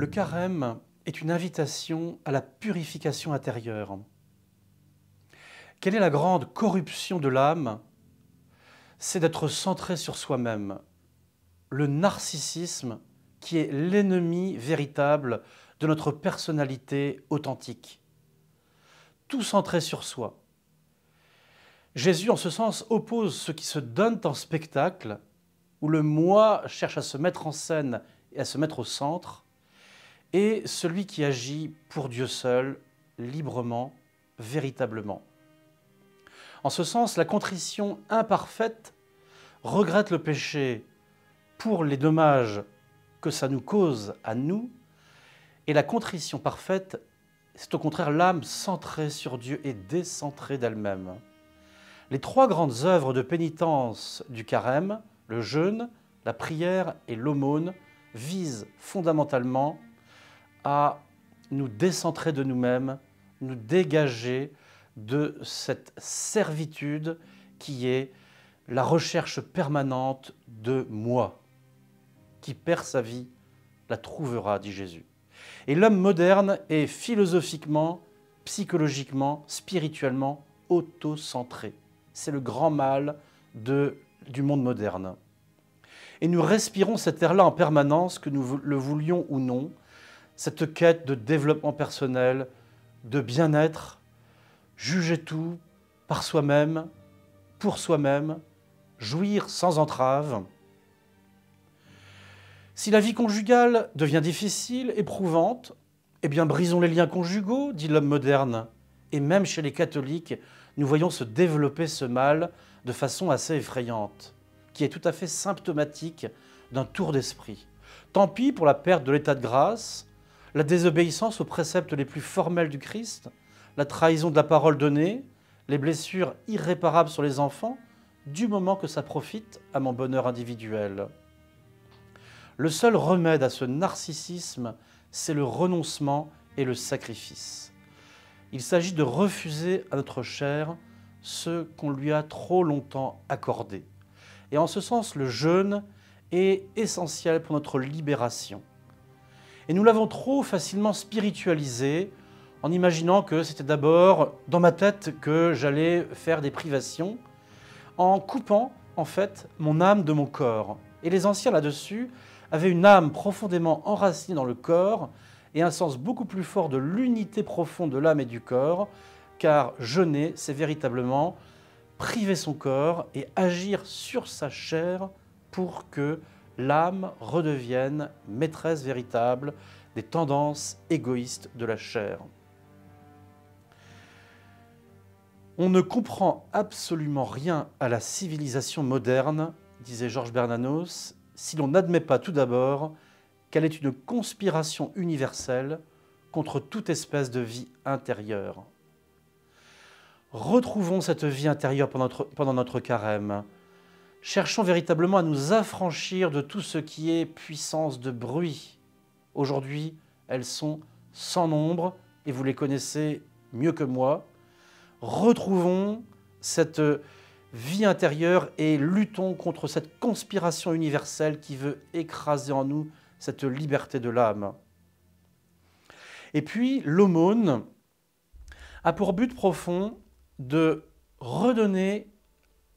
Le carême est une invitation à la purification intérieure. Quelle est la grande corruption de l'âme? C'est d'être centré sur soi-même. Le narcissisme qui est l'ennemi véritable de notre personnalité authentique. Tout centré sur soi. Jésus, en ce sens, oppose ceux qui se donnent en spectacle, où le moi cherche à se mettre en scène et à se mettre au centre, et celui qui agit pour Dieu seul, librement, véritablement. En ce sens, la contrition imparfaite regrette le péché pour les dommages que ça nous cause à nous, et la contrition parfaite, c'est au contraire l'âme centrée sur Dieu et décentrée d'elle-même. Les trois grandes œuvres de pénitence du carême, le jeûne, la prière et l'aumône, visent fondamentalement à nous décentrer de nous-mêmes, nous dégager de cette servitude qui est la recherche permanente de moi. Qui perd sa vie la trouvera, dit Jésus. Et l'homme moderne est philosophiquement, psychologiquement, spirituellement auto-centré. C'est le grand mal du monde moderne. Et nous respirons cet air-là en permanence, que nous le voulions ou non, cette quête de développement personnel, de bien-être, juger tout par soi-même, pour soi-même, jouir sans entrave. Si la vie conjugale devient difficile, éprouvante, eh bien brisons les liens conjugaux, dit l'homme moderne. Et même chez les catholiques, nous voyons se développer ce mal de façon assez effrayante, qui est tout à fait symptomatique d'un tour d'esprit. Tant pis pour la perte de l'état de grâce, la désobéissance aux préceptes les plus formels du Christ, la trahison de la parole donnée, les blessures irréparables sur les enfants, du moment que ça profite à mon bonheur individuel. Le seul remède à ce narcissisme, c'est le renoncement et le sacrifice. Il s'agit de refuser à notre chair ce qu'on lui a trop longtemps accordé. Et en ce sens, le jeûne est essentiel pour notre libération. Et nous l'avons trop facilement spiritualisé en imaginant que c'était d'abord dans ma tête que j'allais faire des privations, en coupant en fait mon âme de mon corps. Et les anciens là-dessus avaient une âme profondément enracinée dans le corps et un sens beaucoup plus fort de l'unité profonde de l'âme et du corps, car jeûner, c'est véritablement priver son corps et agir sur sa chair pour que l'âme redevienne maîtresse véritable des tendances égoïstes de la chair. On ne comprend absolument rien à la civilisation moderne, disait Georges Bernanos, si l'on n'admet pas tout d'abord qu'elle est une conspiration universelle contre toute espèce de vie intérieure. Retrouvons cette vie intérieure pendant notre carême. Cherchons véritablement à nous affranchir de tout ce qui est puissance de bruit. Aujourd'hui, elles sont sans nombre et vous les connaissez mieux que moi. Retrouvons cette vie intérieure et luttons contre cette conspiration universelle qui veut écraser en nous cette liberté de l'âme. Et puis, l'aumône a pour but profond de redonner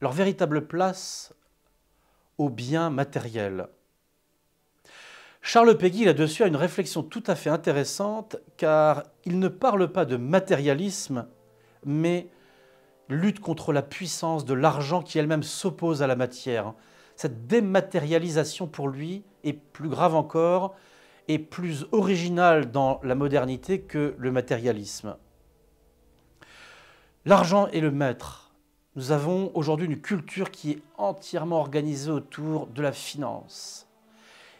leur véritable place aux biens matériels. Charles Péguy, là-dessus, a une réflexion tout à fait intéressante, car il ne parle pas de matérialisme, mais lutte contre la puissance de l'argent qui elle-même s'oppose à la matière. Cette dématérialisation, pour lui, est plus grave encore et plus originale dans la modernité que le matérialisme. L'argent est le maître. Nous avons aujourd'hui une culture qui est entièrement organisée autour de la finance.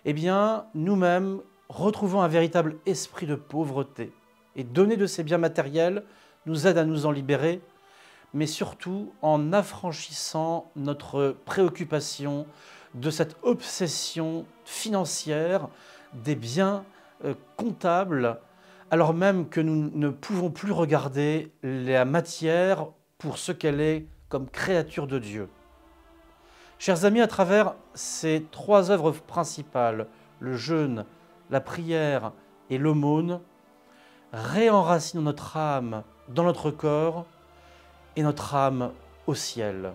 Eh bien, nous-mêmes, retrouvons un véritable esprit de pauvreté. Et donner de ces biens matériels nous aide à nous en libérer, mais surtout en affranchissant notre préoccupation de cette obsession financière des biens comptables, alors même que nous ne pouvons plus regarder la matière pour ce qu'elle est comme créature de Dieu. Chers amis, à travers ces trois œuvres principales, le jeûne, la prière et l'aumône, réenracinons notre âme dans notre corps et notre âme au ciel.